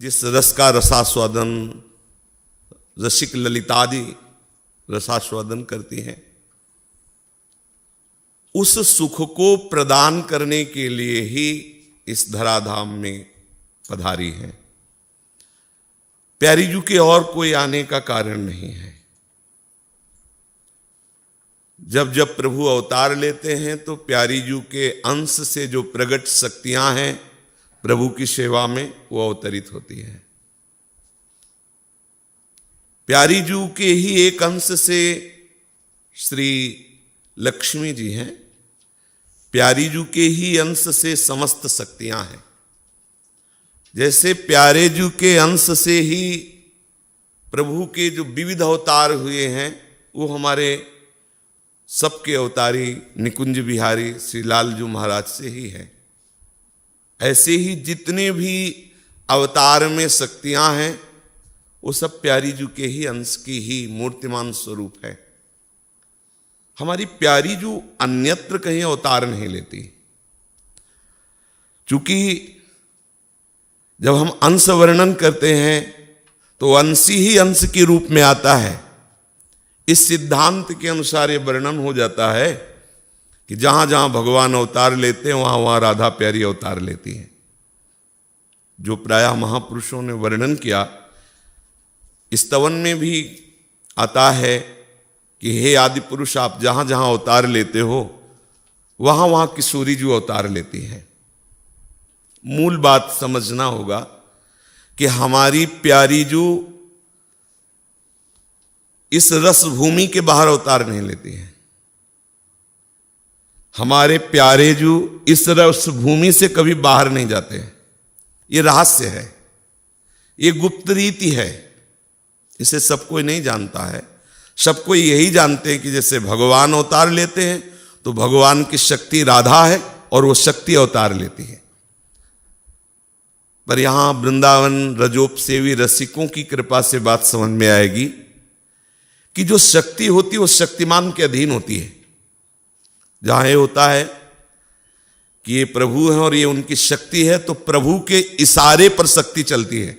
जिस रस का रसास्वादन रसिक ललितादि रसास्वादन करती हैं, उस सुख को प्रदान करने के लिए ही इस धराधाम में पधारी है। प्यारी जू के और कोई आने का कारण नहीं है। जब जब प्रभु अवतार लेते हैं तो प्यारी जू के अंश से जो प्रकट शक्तियां हैं प्रभु की सेवा में, वो अवतरित होती है। प्यारी जू के ही एक अंश से श्री लक्ष्मी जी हैं, प्यारी जू के ही अंश से समस्त शक्तियां हैं। जैसे प्यारे जू के अंश से ही प्रभु के जो विविध अवतार हुए हैं वो हमारे सबके अवतारी निकुंज बिहारी श्री लालजू महाराज से ही है। ऐसे ही जितने भी अवतार में शक्तियां हैं वो सब प्यारी जू के ही अंश की ही मूर्तिमान स्वरूप है। हमारी प्यारी जू अन्यत्र कहीं अवतार नहीं लेती, क्योंकि जब हम अंश वर्णन करते हैं तो अंशी ही अंश के रूप में आता है। इस सिद्धांत के अनुसार ये वर्णन हो जाता है कि जहां जहां भगवान अवतार लेते हैं वहां वहां राधा प्यारी अवतार लेती हैं। जो प्रायः महापुरुषों ने वर्णन किया, स्तवन में भी आता है कि हे आदि पुरुष, आप जहां जहां अवतार लेते हो वहां वहां किशोरी जू अवतार लेती है। मूल बात समझना होगा कि हमारी प्यारी जू इस रस भूमि के बाहर अवतार नहीं लेती है। हमारे प्यारे जू इस रस भूमि से कभी बाहर नहीं जाते हैं। ये रहस्य है, ये गुप्त रीति है, इसे सब कोई नहीं जानता है। सब कोई यही जानते हैं कि जैसे भगवान अवतार लेते हैं तो भगवान की शक्ति राधा है और वो शक्ति अवतार लेती है। पर यहां वृंदावन रजोपसेवी रसिकों की कृपा से बात समझ में आएगी कि जो शक्ति होती है वो शक्तिमान के अधीन होती है। जहां ये होता है कि ये प्रभु है और ये उनकी शक्ति है, तो प्रभु के इशारे पर शक्ति चलती है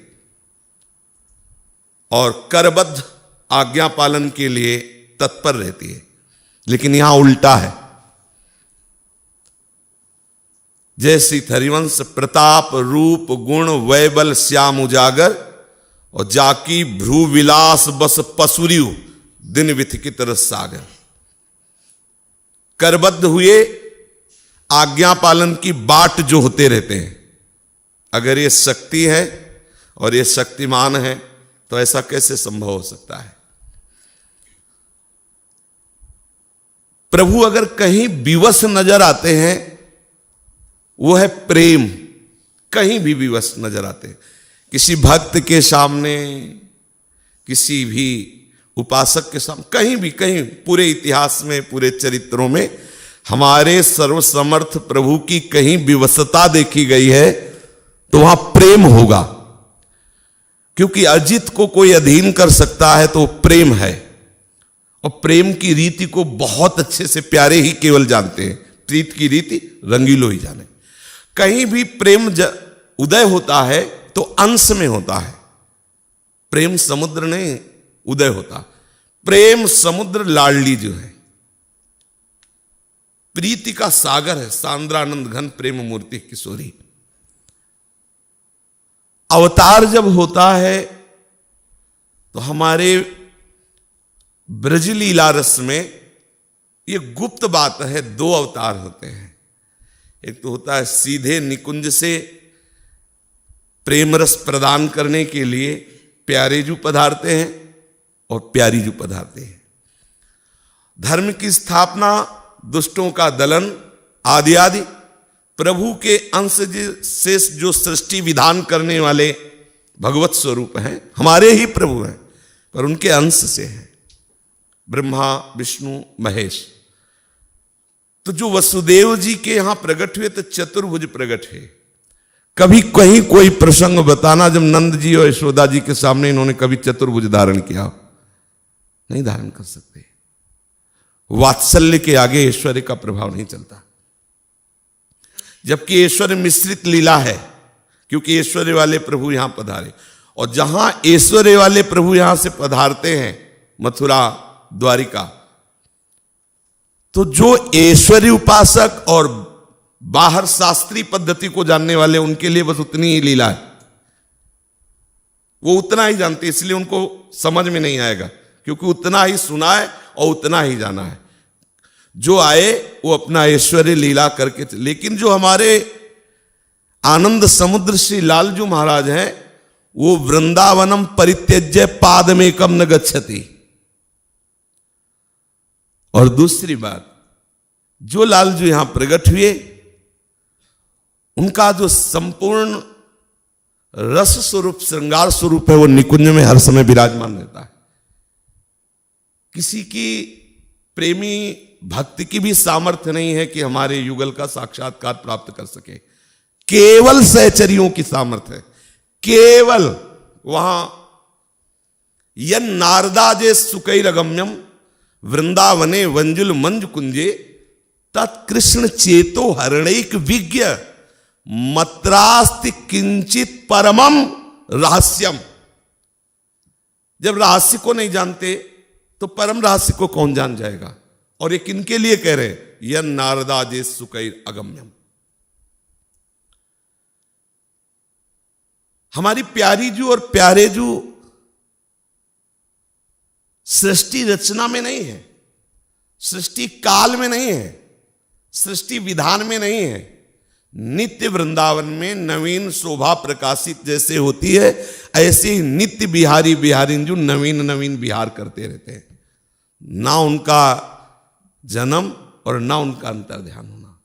और करबद्ध आज्ञा पालन के लिए तत्पर रहती है। लेकिन यहां उल्टा है। जैसी हरिवंश प्रताप रूप गुण वैबल श्याम उजागर और जाकी भ्रू विलास बस पसुरियु दिन विथिकित रस सागर। करबद्ध हुए आज्ञा पालन की बाट जो होते रहते हैं। अगर ये शक्ति है और ये शक्तिमान है तो ऐसा कैसे संभव हो सकता है? प्रभु अगर कहीं विवश नजर आते हैं वो है प्रेम। कहीं भी विवश नजर आते हैं, किसी भक्त के सामने, किसी भी उपासक के सामने, कहीं भी, कहीं पूरे इतिहास में, पूरे चरित्रों में हमारे सर्वसमर्थ प्रभु की कहीं विवशता देखी गई है तो वहां प्रेम होगा। क्योंकि अजित को कोई अधीन कर सकता है तो प्रेम है, और प्रेम की रीति को बहुत अच्छे से प्यारे ही केवल जानते हैं। प्रीत की रीति रंगीलो ही जाने। कहीं भी प्रेम उदय होता है तो अंश में होता है। प्रेम समुद्र नहीं उदय होता। प्रेम समुद्र लाडली जो है, प्रीति का सागर है, सांद्रानंद घन प्रेम मूर्ति किशोरी। अवतार जब होता है तो हमारे ब्रजलीला रस में ये गुप्त बात है, दो अवतार होते हैं। एक तो होता है सीधे निकुंज से प्रेम रस प्रदान करने के लिए प्यारे जू पधारते हैं और प्यारी जू पधारते हैं। धर्म की स्थापना, दुष्टों का दलन आदि आदि प्रभु के अंश से जो सृष्टि विधान करने वाले भगवत स्वरूप हैं, हमारे ही प्रभु हैं, पर उनके अंश से हैं ब्रह्मा विष्णु महेश। तो जो वसुदेव जी के यहां प्रकट हुए तो चतुर्भुज प्रकट है। कभी कहीं कोई प्रसंग बताना जब नंद जी और यशोदा जी के सामने इन्होंने कभी चतुर्भुज धारण किया? नहीं धारण कर सकते। वात्सल्य के आगे ऐश्वर्य का प्रभाव नहीं चलता। जबकि ऐश्वर्य मिश्रित लीला है, क्योंकि ऐश्वर्य वाले प्रभु यहां पधारे। और जहां ऐश्वर्य वाले प्रभु यहां से पधारते हैं, मथुरा, द्वारिका, तो जो ऐश्वर्य उपासक और बाहर शास्त्रीय पद्धति को जानने वाले, उनके लिए बस उतनी ही लीला है, वो उतना ही जानते, इसलिए उनको समझ में नहीं आएगा, क्योंकि उतना ही सुना है और उतना ही जाना है। जो आए वो अपना ऐश्वर्य लीला करके। लेकिन जो हमारे आनंद समुद्र श्री लालजू महाराज हैं, वो वृंदावनम परित्यज्य पादमेकम न गच्छति। और दूसरी बात, जो लालजू यहां प्रकट हुए, उनका जो संपूर्ण रस स्वरूप, श्रृंगार स्वरूप है, वो निकुंज में हर समय विराजमान रहता है। किसी की प्रेमी भक्ति की भी सामर्थ्य नहीं है कि हमारे युगल का साक्षात्कार प्राप्त कर सके, केवल सहचरियों की सामर्थ्य है। केवल वहां यन नारदाजे सुकैरगम्यम वृंदावने वंजुल मंज कुंजे तत्कृष्ण चेतो हरणैक विज्ञ मत्रास्ति किंचित परमम रहस्यम। जब रहस्य को नहीं जानते तो परम रहस्य को कौन जान जाएगा। और ये किनके लिए कह रहे हैं? यन नारदाजे सुकैर अगम्यम। हमारी प्यारी जू और प्यारे जू सृष्टि रचना में नहीं है, सृष्टि काल में नहीं है, सृष्टि विधान में नहीं है। नित्य वृंदावन में नवीन शोभा प्रकाशित जैसे होती है, ऐसे ही नित्य बिहारी बिहारिन जो नवीन नवीन बिहार करते रहते हैं। ना उनका जन्म और ना उनका अंतर ध्यान होना,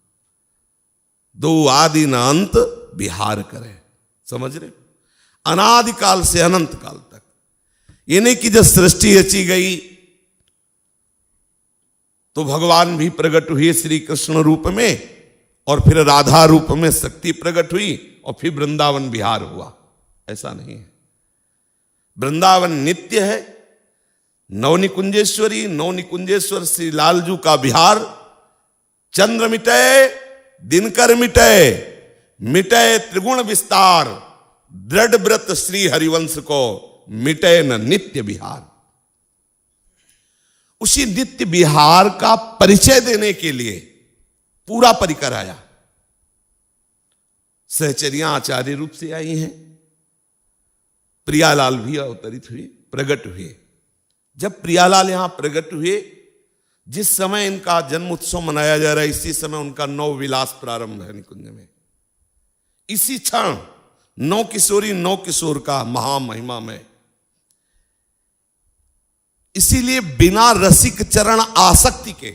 दो आदि न अंत बिहार करे। समझ रहे? अनादिकाल से अनंत काल तक। ये नहीं कि जब सृष्टि रची गई तो भगवान भी प्रकट हुए श्री कृष्ण रूप में, और फिर राधा रूप में शक्ति प्रकट हुई, और फिर वृंदावन विहार हुआ। ऐसा नहीं है। वृंदावन नित्य है। नवनिकुंजेश्वरी, नवनिकुंजेश्वर श्री लालजू का विहार, चंद्र मिटे दिनकर मिटे, मिटे त्रिगुण विस्तार, दृढ़ व्रत श्री हरिवंश को मिटे न नित्य विहार। उसी नित्य विहार का परिचय देने के लिए पूरा परिकर आया। सहचरियां आचार्य रूप से आई हैं, प्रियालाल भी अवतरित हुए, प्रकट हुए। जब प्रियालाल यहां प्रकट हुए, जिस समय इनका जन्म उत्सव मनाया जा रहा है, इसी समय उनका नव विलास प्रारंभ है निकुंज में। इसी क्षण नौ किशोरी नौ किशोर का महामहिमा में। इसीलिए बिना रसिक चरण आसक्ति के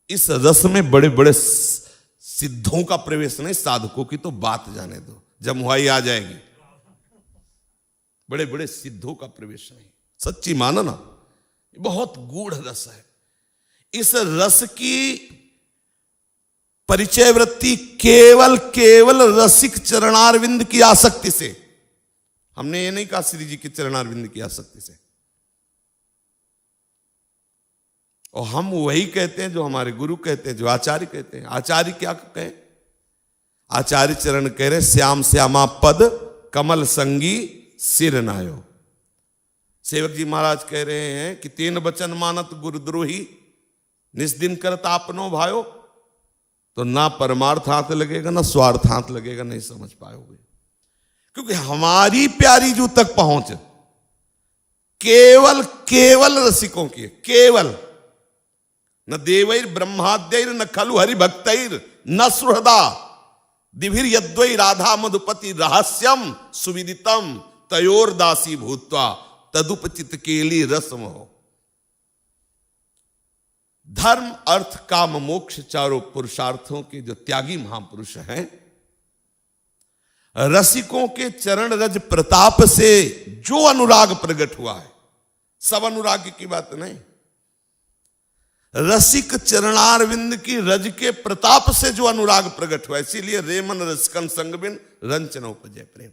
इस रस में बड़े बड़े सिद्धों का प्रवेश नहीं, साधकों की तो बात जाने दो, जमुहाई आ जाएगी। बड़े बड़े सिद्धों का प्रवेश नहीं। सच्ची मानो ना, बहुत गूढ़ रस है। इस रस की परिचय वृत्ति केवल केवल रसिक चरणारविंद की आसक्ति से। हमने ये नहीं कहा श्री जी के चरणारविंद की आसक्ति से। और हम वही कहते हैं जो हमारे गुरु कहते हैं, जो आचार्य कहते हैं। आचार्य क्या कहें? आचार्य चरण कह रहे श्याम श्यामा पद कमल संगी सिर नायो। सेवक जी महाराज कह रहे हैं कि तीन वचन मानत गुरुद्रोही निस्दिन करत आपनो भायो। तो ना परमार्थ हाथ लगेगा ना स्वार्थ हाथ लगेगा, नहीं समझ पाओगे। क्योंकि हमारी प्यारी जू तक पहुंच केवल केवल रसिकों की है। केवल न देवैर ब्रह्माद्यैर न खलु हरि भक्तैर न सुहृदा दिभिर यद्वै राधा मधुपति रहस्यम सुविदितम तयोर दासी भूत्वा तदुपचित केली रसम हो। धर्म अर्थ काम मोक्ष चारों पुरुषार्थों के जो त्यागी महापुरुष हैं, रसिकों के चरण रज प्रताप से जो अनुराग प्रकट हुआ है, सब अनुराग की बात नहीं, रसिक चरणारविंद की रज के प्रताप से जो अनुराग प्रकट हुआ, इसीलिए रेमन रसिकन संगबिन रंचन उपजय प्रेम।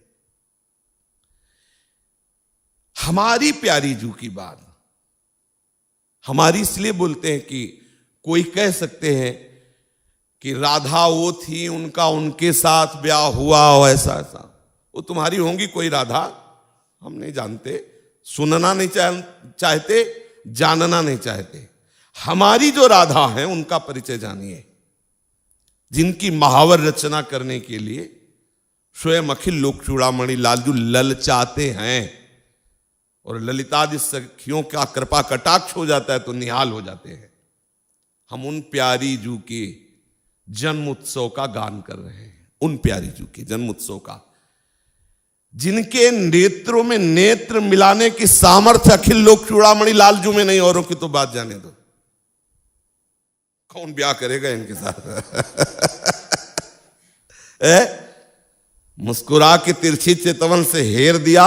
हमारी प्यारी जू की बात हमारी इसलिए बोलते हैं कि कोई कह सकते हैं कि राधा वो थी, उनका उनके साथ ब्याह हुआ हो, ऐसा ऐसा। वो तुम्हारी होंगी कोई राधा, हम नहीं जानते, सुनना नहीं चाहते, जानना नहीं चाहते। हमारी जो राधा है उनका परिचय जानिए, जिनकी महावर रचना करने के लिए स्वयं अखिल लोक चूड़ामणि लालजू ललचाते हैं, और ललितादि सखियों का कृपा कटाक्ष हो जाता है तो निहाल हो जाते हैं। हम उन प्यारी जू के जन्म उत्सव का गान कर रहे हैं, उन प्यारी जू के जन्म उत्सव का, जिनके नेत्रों में नेत्र मिलाने की सामर्थ्य अखिल लोक चूड़ामणि लालजू में नहीं, औरों की तो बात जाने दो, कौन ब्याह करेगा इनके साथ। मुस्कुरा के तिरछी चितवन से हेर दिया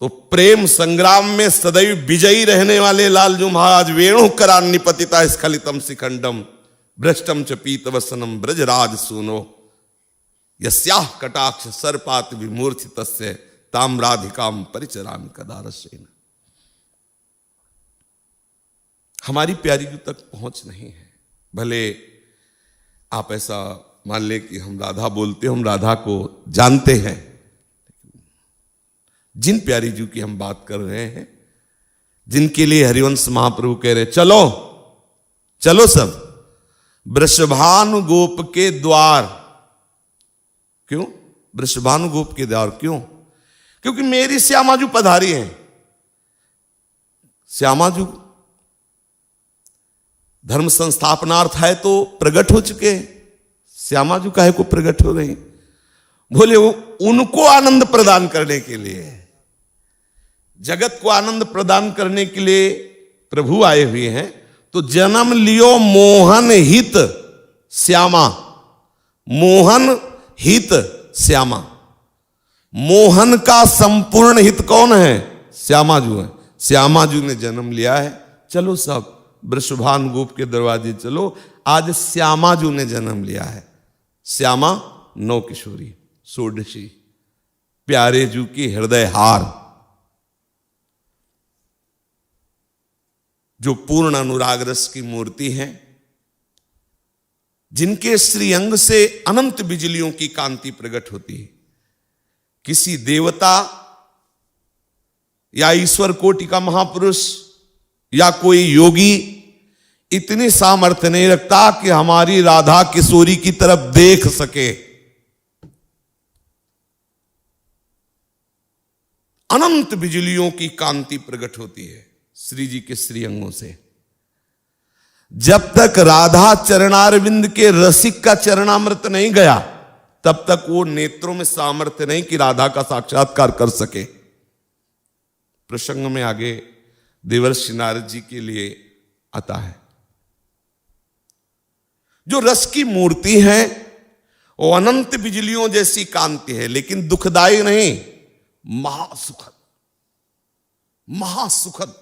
तो प्रेम संग्राम में सदैव विजयी रहने वाले लालजू महाराज वेणु करान्निपतिता स्खलितम शिखंडम भ्रष्टम च पीतवसनम ब्रजराज सूनो यस्याह कटाक्ष सर्पात विमूर्छितस्य ताम्राधिकाम परिचरामि कदारसेन। हमारी प्यारी जू तक पहुंच नहीं है। भले आप ऐसा मान ले कि हम राधा बोलते, हम राधा को जानते हैं, जिन प्यारी जू की हम बात कर रहे हैं, जिनके लिए हरिवंश महाप्रभु कह रहे चलो चलो सब वृषभानु गोप के द्वार। क्यों वृषभानु गोप के द्वार? क्यों? क्योंकि मेरी श्यामाजू पधारी हैं। श्यामाजू धर्म संस्थापनार्थ है तो प्रकट हो चुके हैं। श्यामाजू काहे को प्रकट हो रही? बोले वो उनको आनंद प्रदान करने के लिए, जगत को आनंद प्रदान करने के लिए प्रभु आए हुए हैं। तो जन्म लियो मोहन हित श्यामा, मोहन हित श्यामा। मोहन का संपूर्ण हित कौन है? श्यामाजू है। श्यामाजू ने जन्म लिया है। चलो सब वृषभानु गोप के दरवाजे चलो, आज श्यामाजू ने जन्म लिया है। श्यामा नौ किशोरी षोडशी, प्यारे जू की हृदय हार, जो पूर्ण अनुराग रस की मूर्ति है, जिनके श्रीअंग से अनंत बिजलियों की कांति प्रकट होती है। किसी देवता या ईश्वर कोटि का महापुरुष या कोई योगी इतनी सामर्थ्य नहीं रखता कि हमारी राधा किशोरी की तरफ देख सके। अनंत बिजलियों की कांति प्रकट होती है श्री जी के श्रीअंगों से। जब तक राधा चरणारविंद के रसिक का चरणामृत नहीं गया, तब तक वो नेत्रों में सामर्थ्य नहीं कि राधा का साक्षात्कार कर सके। प्रसंग में आगे देवर्षि नारद जी के लिए आता है। जो रस की मूर्ति है वो अनंत बिजलियों जैसी कांति है, लेकिन दुखदायी नहीं, महासुखद। महासुखद,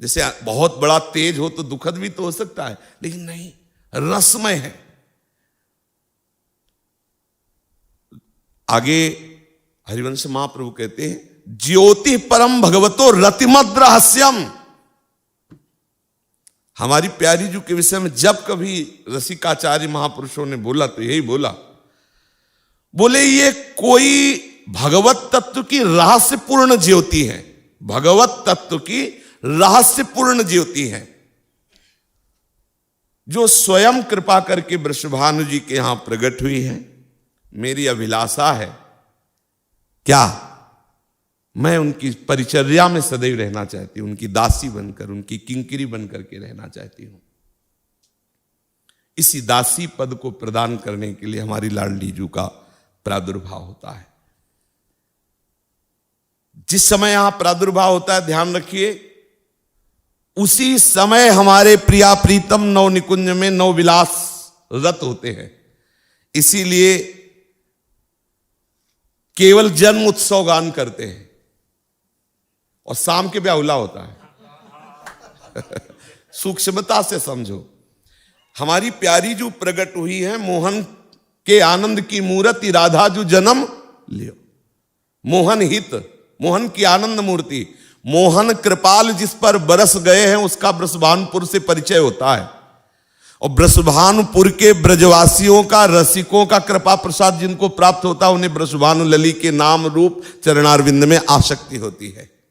जैसे बहुत बड़ा तेज हो तो दुखद भी तो हो सकता है, लेकिन नहीं, रसमय है। आगे हरिवंश महाप्रभु कहते हैं, ज्योति परम भगवतो रतिमद रहस्यम। हमारी प्यारी जू के विषय में जब कभी रसिकाचार्य महापुरुषों ने बोला तो यही बोला, बोले ये कोई भगवत तत्व की रहस्यपूर्ण ज्योति है। भगवत तत्व की रहस्यपूर्ण ज्योति है, जो स्वयं कृपा करके वृषभानु जी के यहां प्रकट हुई है। मेरी अभिलाषा है क्या, मैं उनकी परिचर्या में सदैव रहना चाहती हूं, उनकी दासी बनकर, उनकी किंकिरी बनकर के रहना चाहती हूं। इसी दासी पद को प्रदान करने के लिए हमारी लाडली जू का प्रादुर्भाव होता है। जिस समय यहां प्रादुर्भाव होता है, ध्यान रखिए, उसी समय हमारे प्रिया प्रीतम नव निकुंज में नव विलास रत होते हैं। इसीलिए केवल जन्म उत्सव गान करते हैं और शाम के ब्याहुला होता है। सूक्ष्मता से समझो। हमारी प्यारी जो प्रकट हुई है, मोहन के आनंद की मूर्ति राधा जो जन्म लियो, मोहन हित, मोहन की आनंद मूर्ति, मोहन कृपाल जिस पर बरस गए हैं उसका वृषभानुपुर से परिचय होता है। और ब्रजभानुपुर के ब्रजवासियों का, रसिकों का कृपा प्रसाद जिनको प्राप्त होता है, उन्हें ब्रजभानु लली के नाम रूप चरणारविंद में आसक्ति होती है।